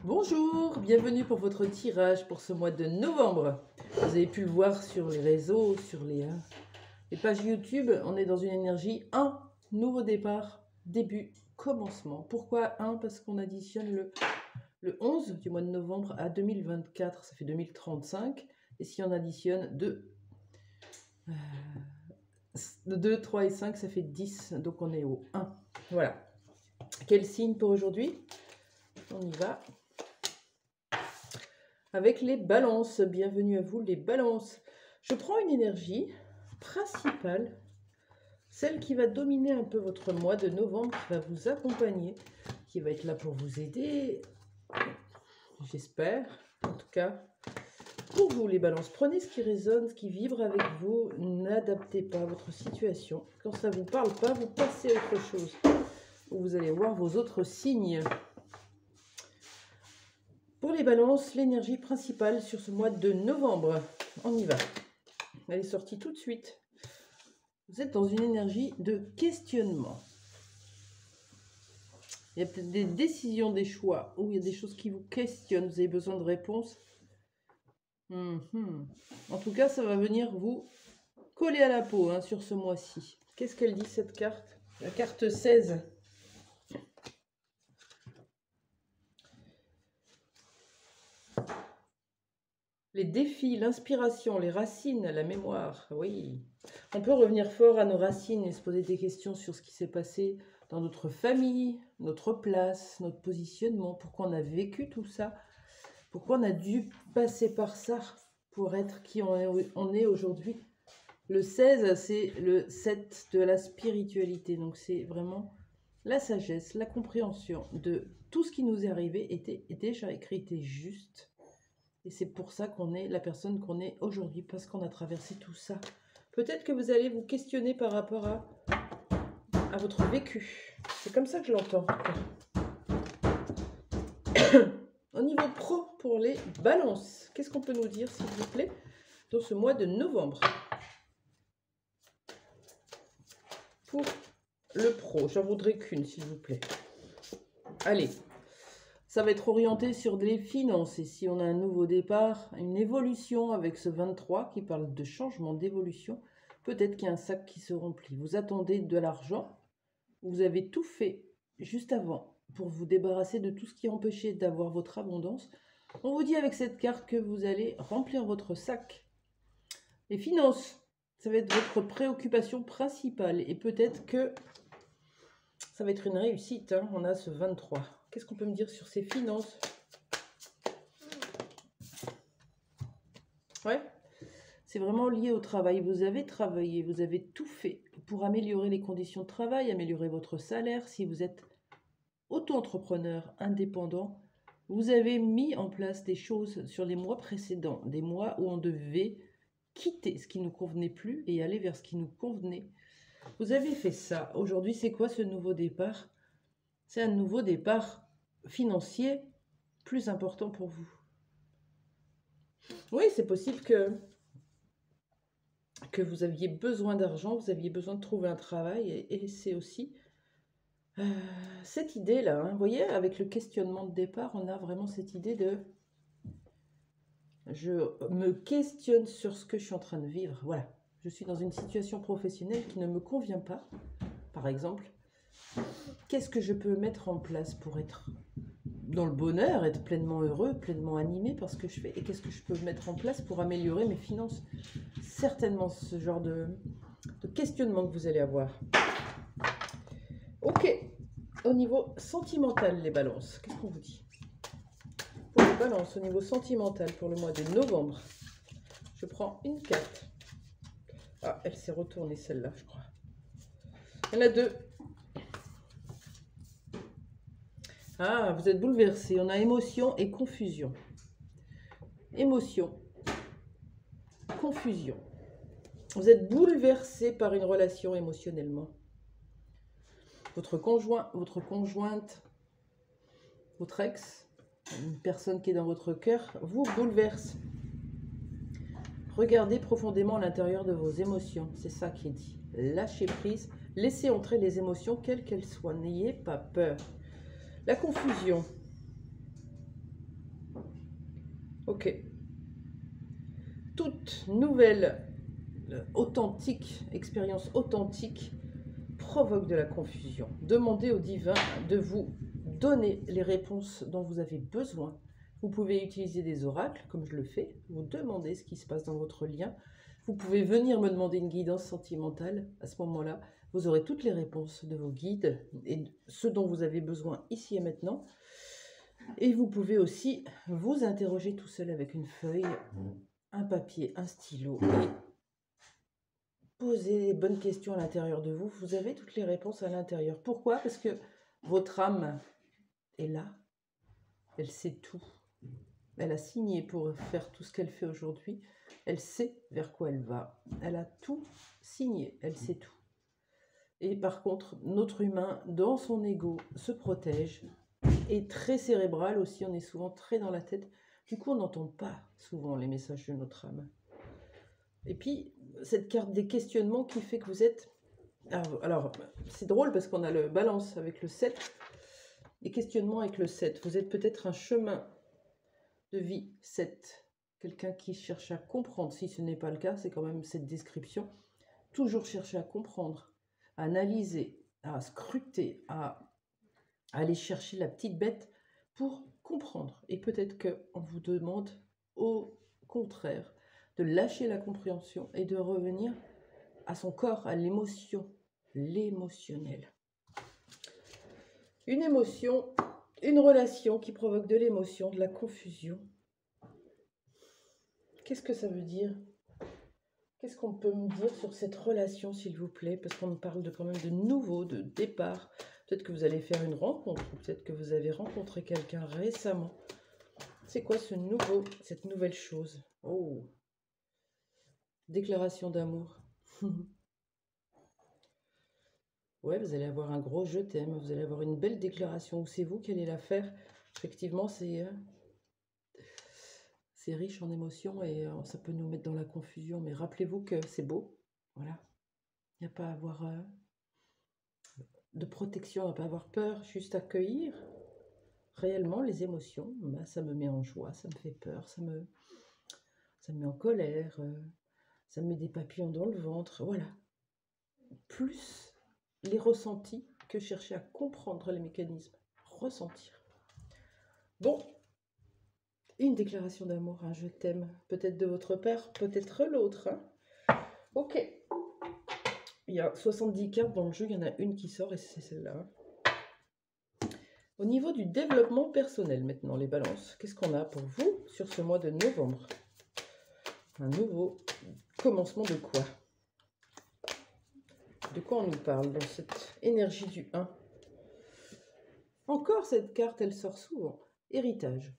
Bonjour, bienvenue pour votre tirage pour ce mois de novembre. Vous avez pu le voir sur les réseaux, sur les pages YouTube. On est dans une énergie 1, nouveau départ, début, commencement. Pourquoi 1? Parce qu'on additionne le 11 du mois de novembre à 2024, ça fait 2035. Et si on additionne 2, 3 et 5, ça fait 10. Donc on est au 1. Voilà. Quel signe pour aujourd'hui? On y va. Avec les balances, bienvenue à vous les balances. Je prends une énergie principale, celle qui va dominer un peu votre mois de novembre, qui va vous accompagner, qui va être là pour vous aider, j'espère, en tout cas. Pour vous les balances, prenez ce qui résonne, ce qui vibre avec vous, n'adaptez pas votre situation. Quand ça ne vous parle pas, vous passez à autre chose. Vous allez voir vos autres signes. Pour les balances, l'énergie principale sur ce mois de novembre, on y va. Elle est sortie tout de suite. Vous êtes dans une énergie de questionnement. Il y a peut-être des décisions, des choix, où il y a des choses qui vous questionnent, vous avez besoin de réponses. En tout cas, ça va venir vous coller à la peau sur ce mois-ci. Qu'est-ce qu'elle dit cette carte? La carte 16. Les défis, l'inspiration, les racines, la mémoire, oui. On peut revenir fort à nos racines et se poser des questions sur ce qui s'est passé dans notre famille, notre place, notre positionnement, pourquoi on a vécu tout ça, pourquoi on a dû passer par ça pour être qui on est aujourd'hui. Le 16, c'est le 7 de la spiritualité, donc c'est vraiment la sagesse, la compréhension de tout ce qui nous est arrivé était déjà écrit, était juste. Et c'est pour ça qu'on est la personne qu'on est aujourd'hui, parce qu'on a traversé tout ça. Peut-être que vous allez vous questionner par rapport à votre vécu. C'est comme ça que je l'entends. Au niveau pro, pour les balances, qu'est-ce qu'on peut nous dire, s'il vous plaît, dans ce mois de novembre? Pour le pro, j'en voudrais qu'une, s'il vous plaît. Allez. Ça va être orienté sur des finances. Et si on a un nouveau départ, une évolution avec ce 23 qui parle de changement, d'évolution, peut-être qu'il y a un sac qui se remplit. Vous attendez de l'argent. Vous avez tout fait juste avant pour vous débarrasser de tout ce qui empêchait d'avoir votre abondance. On vous dit avec cette carte que vous allez remplir votre sac. Les finances, ça va être votre préoccupation principale. Et peut-être que ça va être une réussite. On a ce 23. Qu'est-ce qu'on peut me dire sur ces finances? Ouais, c'est vraiment lié au travail. Vous avez travaillé, vous avez tout fait pour améliorer les conditions de travail, améliorer votre salaire. Si vous êtes auto-entrepreneur, indépendant, vous avez mis en place des choses sur les mois précédents, des mois où on devait quitter ce qui ne nous convenait plus et aller vers ce qui nous convenait. Vous avez fait ça. Aujourd'hui, c'est quoi ce nouveau départ? C'est un nouveau départ financier plus important pour vous. Oui, c'est possible que vous aviez besoin d'argent, vous aviez besoin de trouver un travail, et c'est aussi cette idée-là. Vous voyez, avec le questionnement de départ, on a vraiment cette idée de je me questionne sur ce que je suis en train de vivre. Voilà, je suis dans une situation professionnelle qui ne me convient pas, par exemple. Qu'est-ce que je peux mettre en place pour être dans le bonheur, être pleinement heureux, pleinement animé par ce que je fais? Et qu'est-ce que je peux mettre en place pour améliorer mes finances? Certainement ce genre de questionnement que vous allez avoir. Ok, au niveau sentimental, les balances, qu'est-ce qu'on vous dit? Pour les balances, au niveau sentimental, pour le mois de novembre, je prends une carte. Ah, elle s'est retournée celle-là, je crois. Il y en a deux. Ah, vous êtes bouleversé. On a émotion et confusion. Émotion, confusion. Vous êtes bouleversé par une relation émotionnellement. Votre conjoint, votre conjointe, votre ex, une personne qui est dans votre cœur, vous bouleverse. Regardez profondément à l'intérieur de vos émotions. C'est ça qui est dit. Lâchez prise. Laissez entrer les émotions, quelles qu'elles soient. N'ayez pas peur. La confusion. Ok. Toute nouvelle authentique, expérience authentique provoque de la confusion. Demandez au divin de vous donner les réponses dont vous avez besoin. Vous pouvez utiliser des oracles, comme je le fais. Vous demandez ce qui se passe dans votre lien. Vous pouvez venir me demander une guidance sentimentale. À ce moment-là, vous aurez toutes les réponses de vos guides et ce dont vous avez besoin ici et maintenant. Et vous pouvez aussi vous interroger tout seul avec une feuille, un papier, un stylo et poser les bonnes questions à l'intérieur de vous. Vous avez toutes les réponses à l'intérieur. Pourquoi? Parce que votre âme est là. Elle sait tout. Elle a signé pour faire tout ce qu'elle fait aujourd'hui. Elle sait vers quoi elle va. Elle a tout signé. Elle sait tout. Et par contre, notre humain, dans son ego, se protège. Est très cérébral aussi. On est souvent très dans la tête. Du coup, on n'entend pas souvent les messages de notre âme. Et puis, cette carte des questionnements qui fait que vous êtes... Alors, c'est drôle parce qu'on a le balance avec le 7, les questionnements avec le 7. Vous êtes peut-être un chemin de vie 7, quelqu'un qui cherche à comprendre. Si ce n'est pas le cas, c'est quand même cette description. Toujours chercher à comprendre, à analyser, à scruter, à aller chercher la petite bête pour comprendre. Et peut-être qu'on vous demande au contraire de lâcher la compréhension et de revenir à son corps, à l'émotion, l'émotionnel. Une émotion, une relation qui provoque de l'émotion, de la confusion. Qu'est-ce que ça veut dire? Qu'est-ce qu'on peut me dire sur cette relation, s'il vous plaît? Parce qu'on parle de quand même de nouveau, de départ. Peut-être que vous allez faire une rencontre, ou peut-être que vous avez rencontré quelqu'un récemment. C'est quoi ce nouveau, cette nouvelle chose? Oh, déclaration d'amour. Ouais, vous allez avoir un gros je t'aime, vous allez avoir une belle déclaration. Ou c'est vous qui allez la faire. Effectivement, c'est riche en émotions et ça peut nous mettre dans la confusion. Mais rappelez-vous que c'est beau. Voilà. Il n'y a pas à avoir de protection, il n'y a pas à avoir peur. Juste accueillir réellement les émotions. Bah, ça me met en joie, ça me fait peur, ça me met en colère, ça me met des papillons dans le ventre. Voilà. Plus les ressentis que chercher à comprendre les mécanismes. Ressentir. Bon, une déclaration d'amour, hein, je t'aime. Peut-être de votre père, peut-être l'autre. Hein. Ok. Il y a 70 cartes dans le jeu, il y en a une qui sort et c'est celle-là. Au niveau du développement personnel, maintenant, les balances, qu'est-ce qu'on a pour vous sur ce mois de novembre? Un nouveau commencement de quoi? De quoi on nous parle dans cette énergie du 1? Encore cette carte, elle sort souvent. Héritage.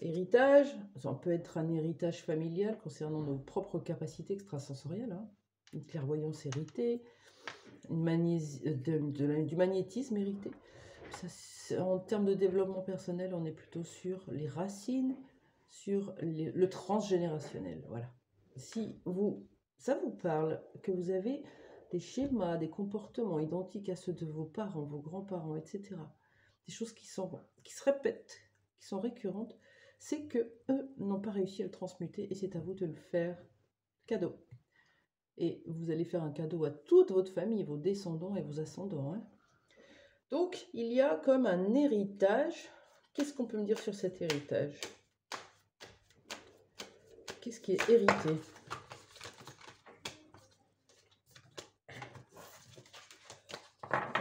Héritage, ça peut être un héritage familial concernant nos propres capacités extrasensorielles, hein. Une clairvoyance héritée, du magnétisme hérité. Ça, en termes de développement personnel, on est plutôt sur les racines, sur le transgénérationnel. Voilà. Si ça vous parle, que vous avez des schémas, des comportements identiques à ceux de vos parents, vos grands-parents, etc., des choses qui se répètent, qui sont récurrentes, c'est que eux n'ont pas réussi à le transmuter et c'est à vous de le faire cadeau. Et vous allez faire un cadeau à toute votre famille, vos descendants et vos ascendants. Hein. Donc, il y a comme un héritage. Qu'est-ce qu'on peut me dire sur cet héritage? Qu'est-ce qui est hérité?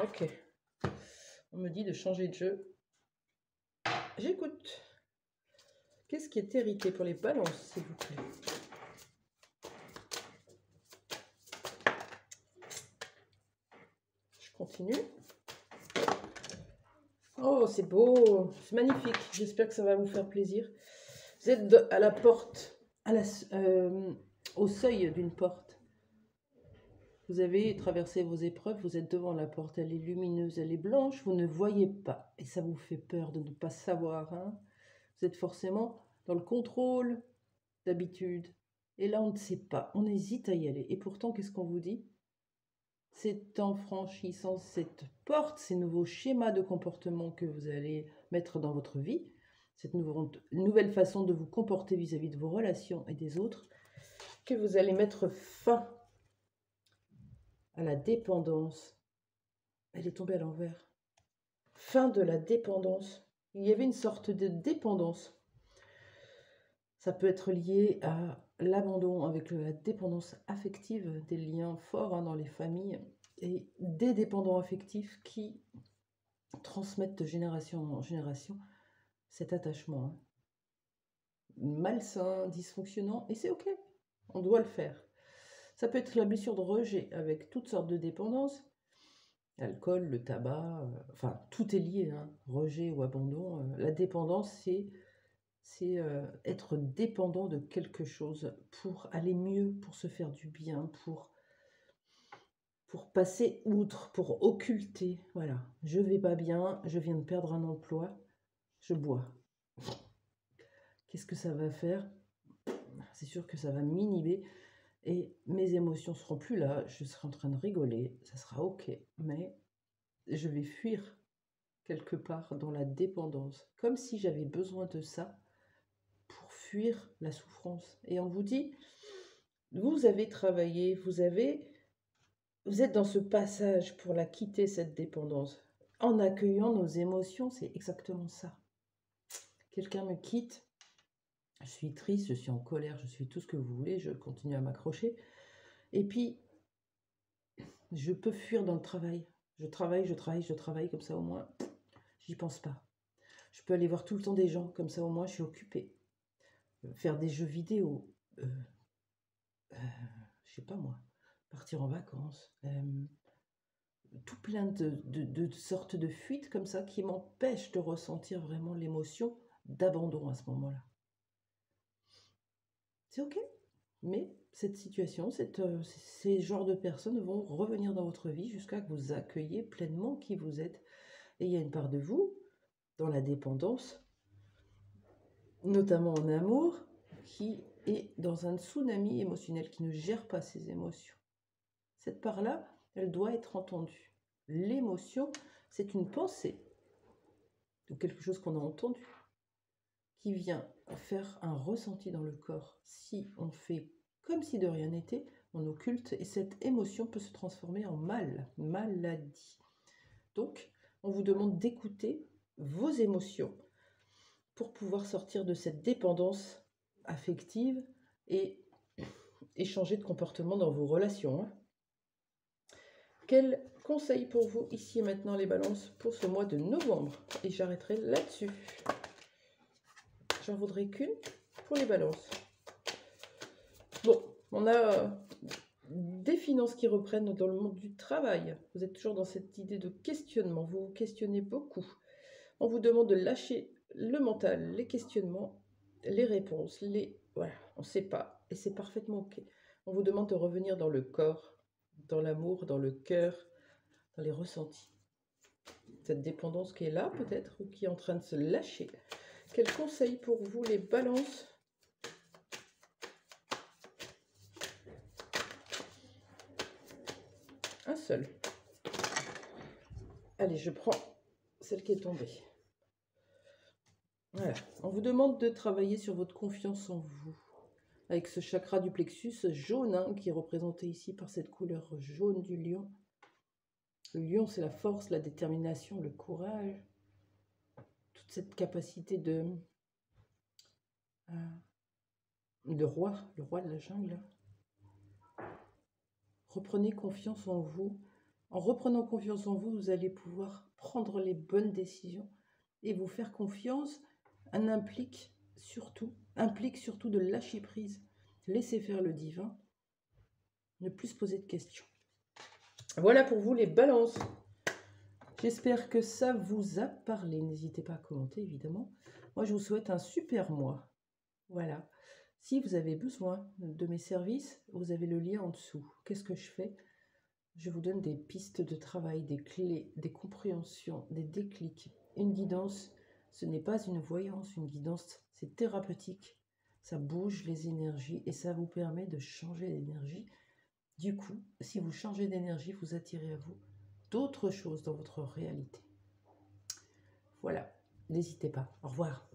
Ok. On me dit de changer de jeu. J'écoute. Qu'est-ce qui est hérité pour les balances, s'il vous plaît? Je continue. Oh, c'est beau, c'est magnifique. J'espère que ça va vous faire plaisir. Vous êtes à la porte, au seuil d'une porte. Vous avez traversé vos épreuves, vous êtes devant la porte. Elle est lumineuse, elle est blanche, vous ne voyez pas. Et ça vous fait peur de ne pas savoir. Hein. Vous êtes forcément dans le contrôle d'habitude. Et là, on ne sait pas, on hésite à y aller. Et pourtant, qu'est-ce qu'on vous dit? C'est en franchissant cette porte, ces nouveaux schémas de comportement que vous allez mettre dans votre vie, cette nouvelle façon de vous comporter vis-à-vis de vos relations et des autres, que vous allez mettre fin à la dépendance. Elle est tombée à l'envers. Fin de la dépendance. Il y avait une sorte de dépendance. Ça peut être lié à l'abandon avec la dépendance affective, des liens forts dans les familles et des dépendants affectifs qui transmettent de génération en génération cet attachement malsain, dysfonctionnant, et c'est ok, on doit le faire. Ça peut être la blessure de rejet avec toutes sortes de dépendances, l'alcool, le tabac, enfin tout est lié, rejet ou abandon. La dépendance, c'est être dépendant de quelque chose pour aller mieux, pour se faire du bien, pour passer outre, pour occulter. Voilà, je vais pas bien, je viens de perdre un emploi, je bois. Qu'est-ce que ça va faire? C'est sûr que ça va m'inhiber et mes émotions seront plus là, je serai en train de rigoler, ça sera ok, mais je vais fuir quelque part dans la dépendance, comme si j'avais besoin de ça pour fuir la souffrance. Et on vous dit, vous avez travaillé, vous êtes dans ce passage pour la quitter, cette dépendance. En accueillant nos émotions, c'est exactement ça. Quelqu'un me quitte, je suis triste, je suis en colère, je suis tout ce que vous voulez, je continue à m'accrocher. Et puis, je peux fuir dans le travail. Je travaille, comme ça au moins, j'y pense pas. Je peux aller voir tout le temps des gens, comme ça au moins je suis occupée. Faire des jeux vidéo, je sais pas moi, partir en vacances, tout plein de sortes de fuites comme ça qui m'empêchent de ressentir vraiment l'émotion d'abandon à ce moment-là. C'est ok, mais cette situation, ces genres de personnes vont revenir dans votre vie jusqu'à que vous accueilliez pleinement qui vous êtes. Et il y a une part de vous, dans la dépendance, notamment en amour, qui est dans un tsunami émotionnel, qui ne gère pas ses émotions. Cette part-là, elle doit être entendue. L'émotion, c'est une pensée, ou quelque chose qu'on a entendu, qui vient faire un ressenti dans le corps. Si on fait comme si de rien n'était, on occulte, et cette émotion peut se transformer en maladie. Donc, on vous demande d'écouter vos émotions pour pouvoir sortir de cette dépendance affective et changer de comportement dans vos relations. Quel conseil pour vous ici et maintenant les balances pour ce mois de novembre? Et j'arrêterai là-dessus. J'en voudrais qu'une pour les balances. Bon, on a des finances qui reprennent dans le monde du travail. Vous êtes toujours dans cette idée de questionnement. Vous vous questionnez beaucoup. On vous demande de lâcher le mental, les questionnements, les réponses, voilà, on ne sait pas. Et c'est parfaitement ok. On vous demande de revenir dans le corps, dans l'amour, dans le cœur, dans les ressentis. Cette dépendance qui est là peut-être, ou qui est en train de se lâcher. Quel conseil pour vous les balances? Un seul. Allez, je prends celle qui est tombée. Voilà. On vous demande de travailler sur votre confiance en vous. Avec ce chakra du plexus jaune, qui est représenté ici par cette couleur jaune du lion. Le lion, c'est la force, la détermination, le courage. Toute cette capacité de roi, le roi de la jungle. Reprenez confiance en vous. En reprenant confiance en vous, vous allez pouvoir prendre les bonnes décisions et vous faire confiance. Implique surtout de lâcher prise, laisser faire le divin, ne plus se poser de questions. Voilà pour vous les balances. J'espère que ça vous a parlé. N'hésitez pas à commenter, évidemment. Moi, je vous souhaite un super mois. Voilà. Si vous avez besoin de mes services, vous avez le lien en dessous. Qu'est-ce que je fais? Je vous donne des pistes de travail, des clés, des compréhensions, des déclics. Une guidance, ce n'est pas une voyance. Une guidance, c'est thérapeutique. Ça bouge les énergies et ça vous permet de changer l'énergie. Du coup, si vous changez d'énergie, vous attirez à vous d'autres choses dans votre réalité. Voilà, n'hésitez pas. Au revoir.